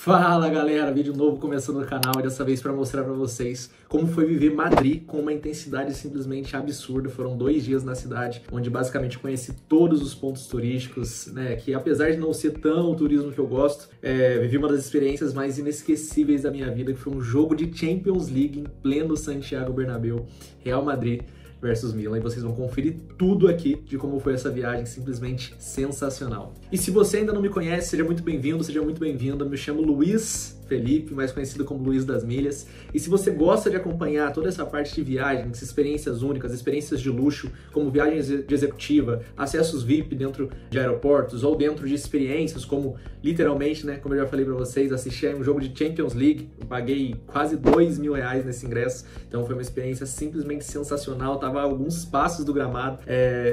Fala galera, vídeo novo começando no canal e dessa vez para mostrar para vocês como foi viver Madrid com uma intensidade simplesmente absurda. Foram 2 dias na cidade, onde basicamente conheci todos os pontos turísticos, né, que apesar de não ser tão o turismo que eu gosto, vivi uma das experiências mais inesquecíveis da minha vida, que foi um jogo de Champions League em pleno Santiago Bernabéu, Real Madrid versus Milan, e vocês vão conferir tudo aqui de como foi essa viagem simplesmente sensacional. E se você ainda não me conhece, seja muito bem-vindo, seja muito bem-vinda. Me chamo Luiz Felipe, mais conhecido como Luiz das Milhas, e se você gosta de acompanhar toda essa parte de viagens, experiências únicas, experiências de luxo, como viagens de executiva, acessos VIP dentro de aeroportos ou dentro de experiências como, literalmente, né, como eu já falei para vocês, assistir a um jogo de Champions League, eu paguei quase R$2.000 nesse ingresso, então foi uma experiência simplesmente sensacional, tava a alguns passos do gramado,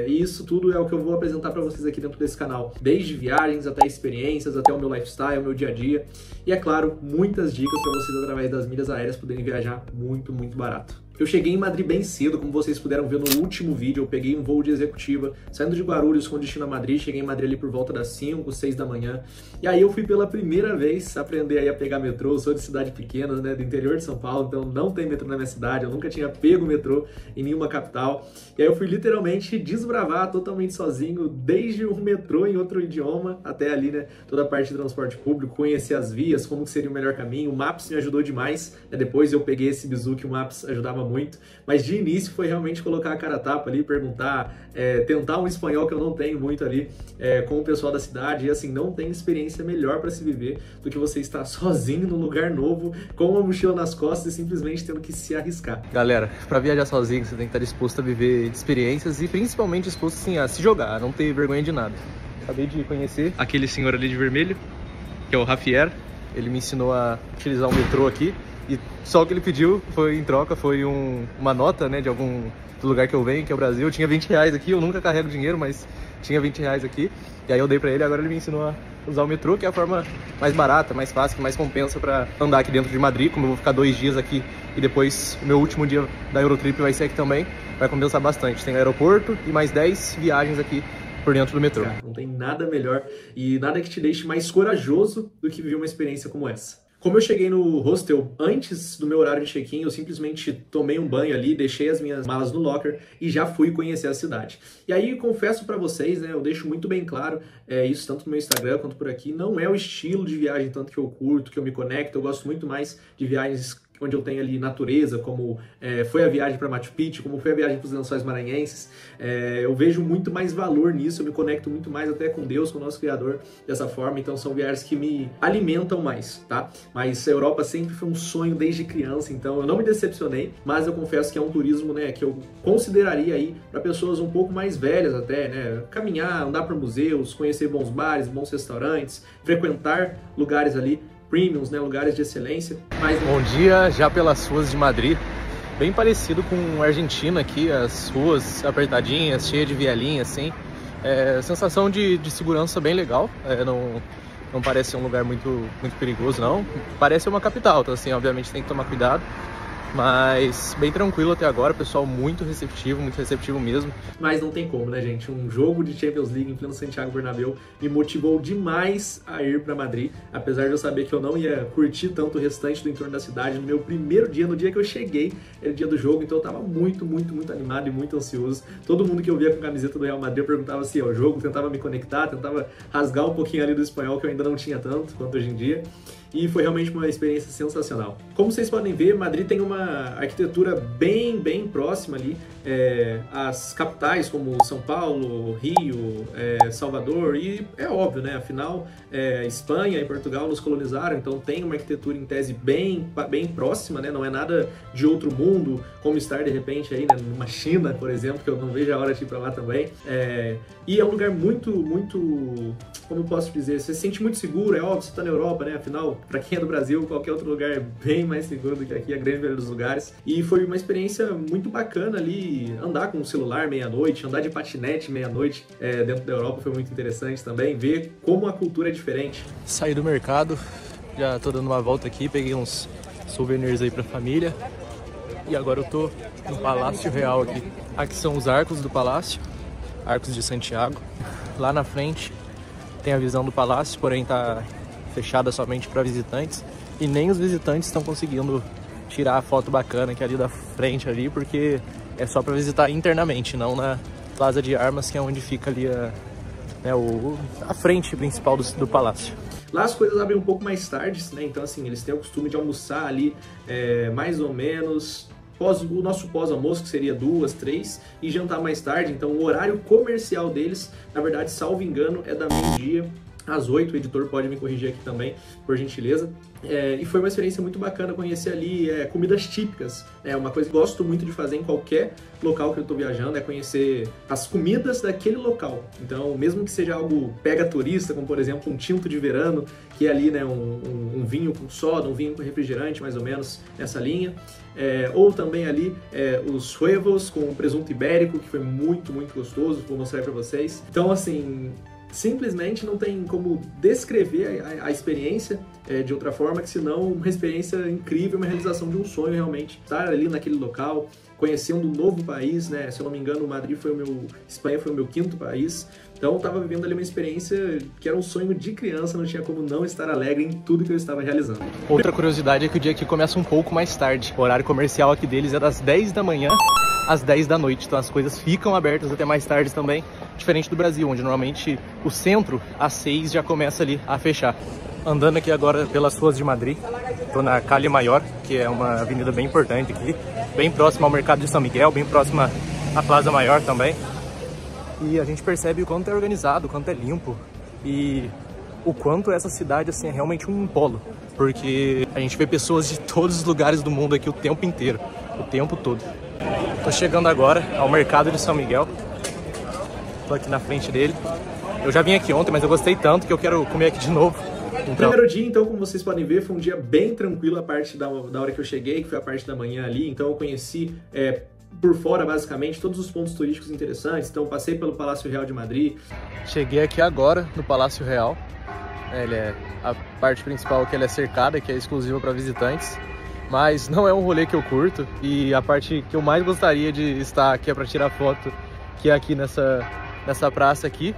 e isso tudo é o que eu vou apresentar para vocês aqui dentro desse canal, desde viagens até experiências, até o meu lifestyle, o meu dia a dia, e é claro, muitas dicas para vocês através das milhas aéreas poderem viajar muito barato. Eu cheguei em Madrid bem cedo, como vocês puderam ver no último vídeo, eu peguei um voo de executiva, saindo de Guarulhos com destino a Madrid, cheguei em Madrid ali por volta das 5, 6 da manhã, e aí eu fui pela primeira vez aprender aí a pegar metrô. Eu sou de cidade pequena, né, do interior de São Paulo, então não tem metrô na minha cidade, eu nunca tinha pego metrô em nenhuma capital, e aí eu fui literalmente desbravar totalmente sozinho, desde um metrô em outro idioma, até ali, né, toda a parte de transporte público, conhecer as vias, como que seria o melhor caminho. O Maps me ajudou demais, né, depois eu peguei esse bizu que o Maps ajudava muito, mas de início foi realmente colocar a cara a tapa ali, perguntar, tentar um espanhol que eu não tenho muito ali, com o pessoal da cidade, e assim, não tem experiência melhor para se viver do que você estar sozinho num lugar novo, com uma mochila nas costas e simplesmente tendo que se arriscar. Galera, para viajar sozinho você tem que estar disposto a viver experiências e principalmente disposto sim, a se jogar, a não ter vergonha de nada. Acabei de conhecer aquele senhor ali de vermelho, que é o Javier. Ele me ensinou a utilizar o metrô aqui e só o que ele pediu foi, em troca, foi uma nota, né, do lugar que eu venho, que é o Brasil. Eu tinha R$20 aqui, eu nunca carrego dinheiro, mas tinha R$20 aqui. E aí eu dei pra ele, agora ele me ensinou a usar o metrô, que é a forma mais barata, mais fácil, que mais compensa pra andar aqui dentro de Madrid. Como eu vou ficar 2 dias aqui e depois o meu último dia da Eurotrip vai ser aqui também, vai compensar bastante. Tem aeroporto e mais 10 viagens aqui por dentro do metrô. Não tem nada melhor e nada que te deixe mais corajoso do que viver uma experiência como essa. Como eu cheguei no hostel antes do meu horário de check-in, eu simplesmente tomei um banho ali, deixei as minhas malas no locker e já fui conhecer a cidade. E aí, confesso pra vocês, né, eu deixo muito bem claro, isso tanto no meu Instagram quanto por aqui, não é o estilo de viagem tanto que eu curto, que eu me conecto. Eu gosto muito mais de viagens onde eu tenho ali natureza, como foi a viagem para Machu Picchu, como foi a viagem para os Lençóis Maranhenses. Eu vejo muito mais valor nisso, eu me conecto muito mais até com Deus, com o nosso Criador, dessa forma. Então são viagens que me alimentam mais, tá? Mas a Europa sempre foi um sonho desde criança, então eu não me decepcionei, mas eu confesso que é um turismo, né, que eu consideraria aí para pessoas um pouco mais velhas até, né? Caminhar, andar por museus, conhecer bons bares, bons restaurantes, frequentar lugares ali premiums, né, lugares de excelência. Mas... Bom dia, já pelas ruas de Madrid, bem parecido com a Argentina aqui, as ruas apertadinhas, cheias de vielinha, assim. Sensação de segurança bem legal, não parece ser um lugar muito perigoso, não. Parece uma capital, então assim, obviamente tem que tomar cuidado. Mas bem tranquilo até agora, pessoal muito receptivo mesmo. Mas não tem como, né, gente? Um jogo de Champions League em pleno Santiago Bernabéu me motivou demais a ir para Madrid, apesar de eu saber que eu não ia curtir tanto o restante do entorno da cidade. No meu primeiro dia, no dia que eu cheguei, era o dia do jogo, então eu tava muito animado e muito ansioso. Todo mundo que eu via com a camiseta do Real Madrid, eu perguntava se ia ao jogo, tentava me conectar, tentava rasgar um pouquinho ali do espanhol, que eu ainda não tinha tanto quanto hoje em dia. E foi realmente uma experiência sensacional. Como vocês podem ver, Madrid tem uma arquitetura bem próxima ali às capitais como São Paulo, Rio, Salvador, e é óbvio, né? Afinal, Espanha e Portugal nos colonizaram, então tem uma arquitetura em tese bem próxima, né? Não é nada de outro mundo, como estar de repente aí, né, numa China, por exemplo, que eu não vejo a hora de ir pra lá também. E é um lugar muito, como eu posso dizer, você se sente muito seguro, é óbvio, você tá na Europa, né? Afinal, pra quem é do Brasil, qualquer outro lugar é bem mais seguro do que aqui, a grande maioria dos lugares. E foi uma experiência muito bacana ali, andar com o celular meia-noite, andar de patinete meia-noite dentro da Europa foi muito interessante também, ver como a cultura é diferente. Saí do mercado, já tô dando uma volta aqui, peguei uns souvenirs aí pra família. E agora eu tô no Palácio Real aqui. Aqui são os arcos do palácio, arcos de Santiago. Lá na frente tem a visão do palácio, porém tá fechada somente para visitantes, e nem os visitantes estão conseguindo tirar a foto bacana que é ali da frente ali, porque é só para visitar internamente, não na Plaza de Armas, que é onde fica ali a frente principal do palácio. Lá as coisas abrem um pouco mais tarde, né? Então assim, eles têm o costume de almoçar ali mais ou menos o nosso pós-almoço, que seria 2, 3, e jantar mais tarde. Então o horário comercial deles, na verdade, salvo engano, é da meio-dia às 8, o editor pode me corrigir aqui também, por gentileza. E foi uma experiência muito bacana conhecer ali comidas típicas. Uma coisa que eu gosto muito de fazer em qualquer local que eu estou viajando é conhecer as comidas daquele local. Então, mesmo que seja algo pega turista, como por exemplo um tinto de verano, que é ali um vinho com soda, um vinho com refrigerante, mais ou menos nessa linha. Ou também ali os huevos com presunto ibérico, que foi muito, muito gostoso, vou mostrar para vocês. Então, assim, simplesmente não tem como descrever a experiência de outra forma que senão uma experiência incrível, uma realização de um sonho realmente. Estar ali naquele local, conhecendo um novo país, né? Se eu não me engano, Espanha foi o meu 5º país. Então eu estava vivendo ali uma experiência que era um sonho de criança, não tinha como não estar alegre em tudo que eu estava realizando. Outra curiosidade é que o dia aqui começa um pouco mais tarde. O horário comercial aqui deles é das 10 da manhã às 10 da noite, então as coisas ficam abertas até mais tarde também, diferente do Brasil, onde normalmente o centro às 6 já começa ali a fechar. Andando aqui agora pelas ruas de Madrid, estou na Calle Maior, que é uma avenida bem importante aqui, bem próxima ao mercado de São Miguel, bem próxima à Plaza Maior também. E a gente percebe o quanto é organizado, o quanto é limpo e o quanto essa cidade assim, é realmente um polo, porque a gente vê pessoas de todos os lugares do mundo aqui o tempo inteiro, o tempo todo. Tô chegando agora ao mercado de São Miguel, tô aqui na frente dele. Eu já vim aqui ontem, mas eu gostei tanto que eu quero comer aqui de novo. O primeiro dia, então, como vocês podem ver, foi um dia bem tranquilo a parte da hora que eu cheguei, que foi a parte da manhã ali. Então eu conheci por fora, basicamente, todos os pontos turísticos interessantes. Então passei pelo Palácio Real de Madrid. Cheguei aqui agora no Palácio Real. Ele é a parte principal, que ele é cercada, que é exclusiva para visitantes. Mas não é um rolê que eu curto, e a parte que eu mais gostaria de estar aqui é para tirar foto, que é aqui nessa praça aqui.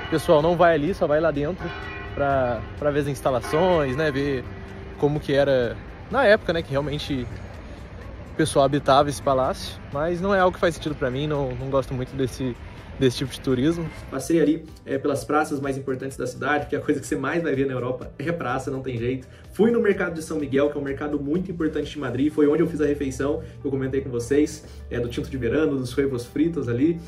O pessoal não vai ali, só vai lá dentro para ver as instalações, né, ver como que era na época, né, que realmente o pessoal habitava esse palácio, mas não é algo que faz sentido para mim, não gosto muito desse tipo de turismo. Passei ali pelas praças mais importantes da cidade, porque a coisa que você mais vai ver na Europa é praça, não tem jeito. Fui no mercado de São Miguel, que é um mercado muito importante de Madrid, foi onde eu fiz a refeição, que eu comentei com vocês, do tinto de verano, dos huevos fritos ali.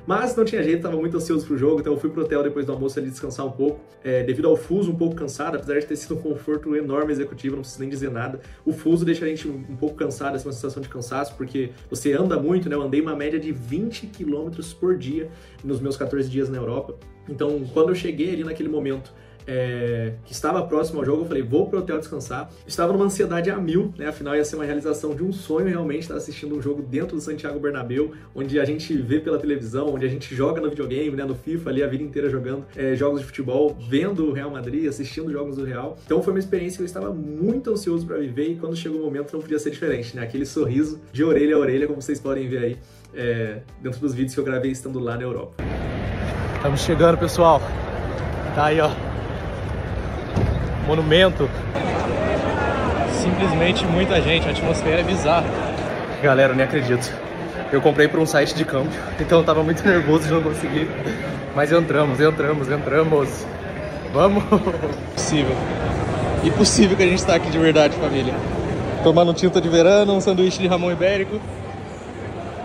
Mas não tinha jeito, estava muito ansioso pro jogo, então eu fui pro hotel depois do almoço ali descansar um pouco, devido ao fuso um pouco cansado, apesar de ter sido um conforto enorme executivo, não preciso nem dizer nada. O fuso deixa a gente um pouco cansado, essa é uma sensação de cansaço, porque você anda muito, né? Eu andei uma média de 20 km por dia nos meus 14 dias na Europa. Então, quando eu cheguei ali naquele momento que estava próximo ao jogo, eu falei, vou pro hotel descansar. Estava numa ansiedade a 1000, né? Afinal ia ser uma realização de um sonho realmente estar assistindo um jogo dentro do Santiago Bernabéu, onde a gente vê pela televisão, onde a gente joga no videogame, né? No FIFA ali a vida inteira jogando jogos de futebol, vendo o Real Madrid, assistindo jogos do Real. Então foi uma experiência que eu estava muito ansioso para viver, e quando chegou o momento não podia ser diferente, né? Aquele sorriso de orelha a orelha, como vocês podem ver aí dentro dos vídeos que eu gravei estando lá na Europa. Estamos chegando, pessoal. Tá aí, ó. Monumento. Simplesmente muita gente, a atmosfera é bizarra. Galera, eu nem acredito. Eu comprei por um site de câmbio, então eu tava muito nervoso de não conseguir. Mas entramos. Vamos! Impossível que a gente tá aqui de verdade, família. Tomando tinta de verano, um sanduíche de jamão ibérico.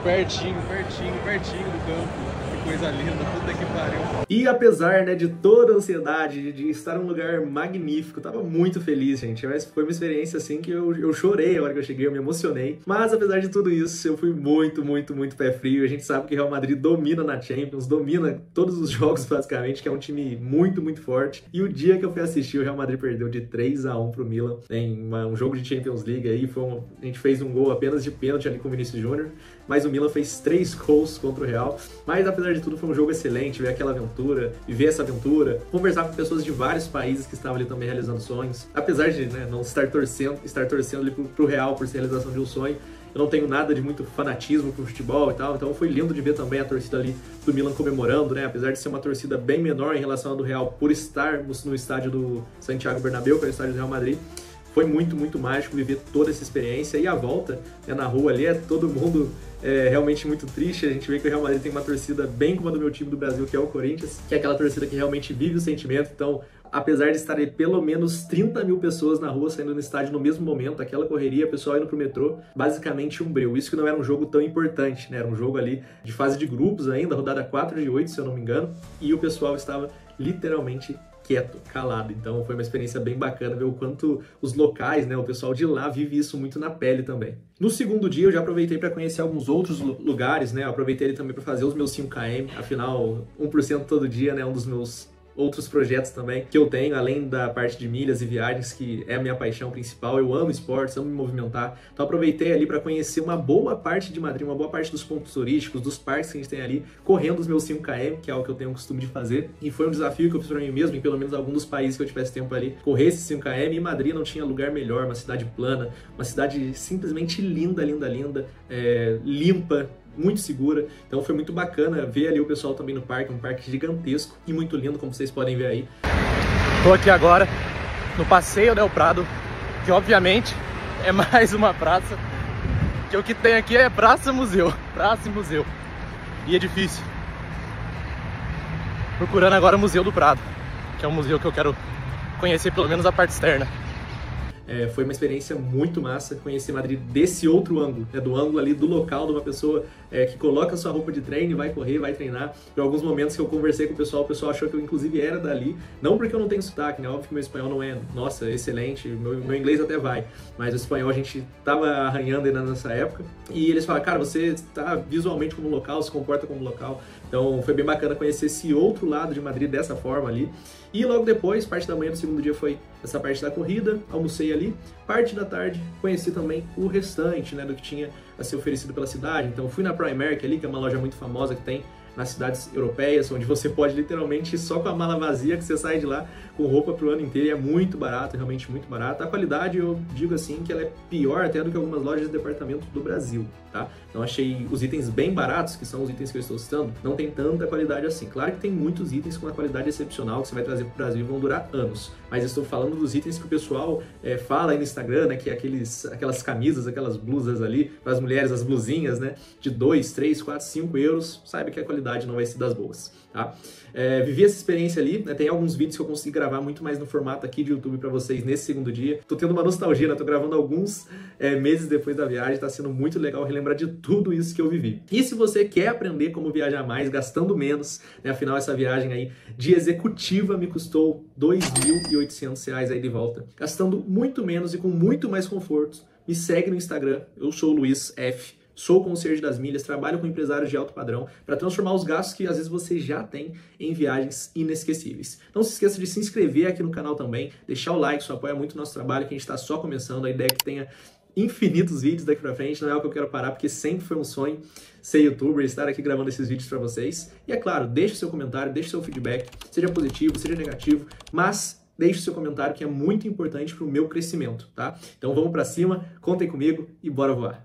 Pertinho do campo. Que coisa linda, puta que pariu. E apesar, né, de toda a ansiedade, de estar num lugar magnífico, eu tava muito feliz, gente. Mas foi uma experiência, assim, que eu chorei a hora que eu cheguei, eu me emocionei. Mas apesar de tudo isso, eu fui muito pé frio. A gente sabe que o Real Madrid domina na Champions, domina todos os jogos, basicamente, que é um time muito forte. E o dia que eu fui assistir, o Real Madrid perdeu de 3-1 pro Milan, em um jogo de Champions League aí. A gente fez um gol apenas de pênalti ali com o Vinícius Júnior, mas o Milan fez 3 gols contra o Real. Mas apesar de tudo, foi um jogo excelente, ver aquela aventura, viver essa aventura, conversar com pessoas de vários países que estavam ali também realizando sonhos. Apesar de, né, não estar torcendo ali pro Real por ser a realização de um sonho, eu não tenho nada de muito fanatismo pro futebol e tal, então foi lindo de ver também a torcida ali do Milan comemorando, né? Apesar de ser uma torcida bem menor em relação à do Real, por estarmos no estádio do Santiago Bernabéu, que é o estádio do Real Madrid, foi muito, muito mágico viver toda essa experiência. E a volta, né, na rua ali, todo mundo realmente muito triste. A gente vê que o Real Madrid tem uma torcida bem como a do meu time do Brasil, que é o Corinthians, que é aquela torcida que realmente vive o sentimento. Então, apesar de estarem pelo menos 30 mil pessoas na rua saindo no estádio no mesmo momento, aquela correria, o pessoal indo pro metrô, basicamente um breu. Isso que não era um jogo tão importante, né? Era um jogo ali de fase de grupos ainda, rodada 4 de 8, se eu não me engano, e o pessoal estava literalmente quieto, calado. Então foi uma experiência bem bacana ver o quanto os locais, né, o pessoal de lá vive isso muito na pele também. No segundo dia eu já aproveitei para conhecer alguns outros lugares, né? Eu aproveitei ele também para fazer os meus 5km, afinal 1% todo dia, né, um dos meus outros projetos também que eu tenho, além da parte de milhas e viagens, que é a minha paixão principal. Eu amo esportes, amo me movimentar. Então aproveitei ali para conhecer uma boa parte de Madrid, uma boa parte dos pontos turísticos, dos parques que a gente tem ali, correndo os meus 5km, que é algo que eu tenho o costume de fazer. E foi um desafio que eu fiz para mim mesmo, em pelo menos algum dos países que eu tivesse tempo ali, correr esses 5km. E Madrid não tinha lugar melhor, uma cidade plana, uma cidade simplesmente linda, linda, linda, limpa, muito segura. Então foi muito bacana ver ali o pessoal também no parque, um parque gigantesco e muito lindo, como vocês podem ver aí. Tô aqui agora no Passeio del Prado, que obviamente é mais uma praça, que o que tem aqui é praça e museu, e edifício. Procurando agora o Museu do Prado, que é um museu que eu quero conhecer pelo menos a parte externa. Foi uma experiência muito massa conhecer Madrid desse outro ângulo, né, do ângulo ali do local de uma pessoa que coloca sua roupa de treino e vai correr, vai treinar. Por alguns momentos que eu conversei com o pessoal achou que eu inclusive era dali, não porque eu não tenho sotaque, né, óbvio que meu espanhol não é, nossa, excelente, meu inglês até vai, mas o espanhol a gente tava arranhando ainda nessa época, e eles falaram, cara, você está visualmente como local, se comporta como local. Então foi bem bacana conhecer esse outro lado de Madrid dessa forma ali. E logo depois, parte da manhã do segundo dia foi essa parte da corrida, almocei ali. Parte da tarde, conheci também o restante, né, do que tinha a ser oferecido pela cidade. Então fui na Primark ali, que é uma loja muito famosa que tem nas cidades europeias, onde você pode literalmente ir só com a mala vazia, que você sai de lá com roupa pro ano inteiro, e é muito barato, realmente muito barato. A qualidade, eu digo assim, que ela é pior até do que algumas lojas de departamento do Brasil, tá? Então achei os itens bem baratos, que são os itens que eu estou citando, não tem tanta qualidade assim. Claro que tem muitos itens com uma qualidade excepcional que você vai trazer pro Brasil e vão durar anos, mas eu estou falando dos itens que o pessoal fala aí no Instagram, né, que é aquelas camisas, aquelas blusas ali, para as mulheres, as blusinhas, né, de 2, 3, 4, 5 euros, saiba que a qualidade não vai ser das boas, tá? Vivi essa experiência ali, né? Tem alguns vídeos que eu consegui gravar muito mais no formato aqui de YouTube pra vocês nesse segundo dia. Tô tendo uma nostalgia, né? Tô gravando alguns meses depois da viagem, tá sendo muito legal relembrar de tudo isso que eu vivi. E se você quer aprender como viajar mais, gastando menos, né? Afinal, essa viagem aí de executiva me custou R$2.800 aí de volta. Gastando muito menos e com muito mais conforto. Me segue no Instagram, eu sou o Luiz F. Sou concierge das milhas, trabalho com empresários de alto padrão para transformar os gastos que às vezes você já tem em viagens inesquecíveis. Não se esqueça de se inscrever aqui no canal também, deixar o like, isso apoia muito o nosso trabalho, que a gente está só começando. A ideia é que tenha infinitos vídeos daqui pra frente, não é algo que eu quero parar, porque sempre foi um sonho ser youtuber, estar aqui gravando esses vídeos para vocês. E é claro, deixe seu comentário, deixe seu feedback, seja positivo, seja negativo, mas deixe seu comentário, que é muito importante para o meu crescimento, tá? Então vamos para cima, contem comigo e bora voar!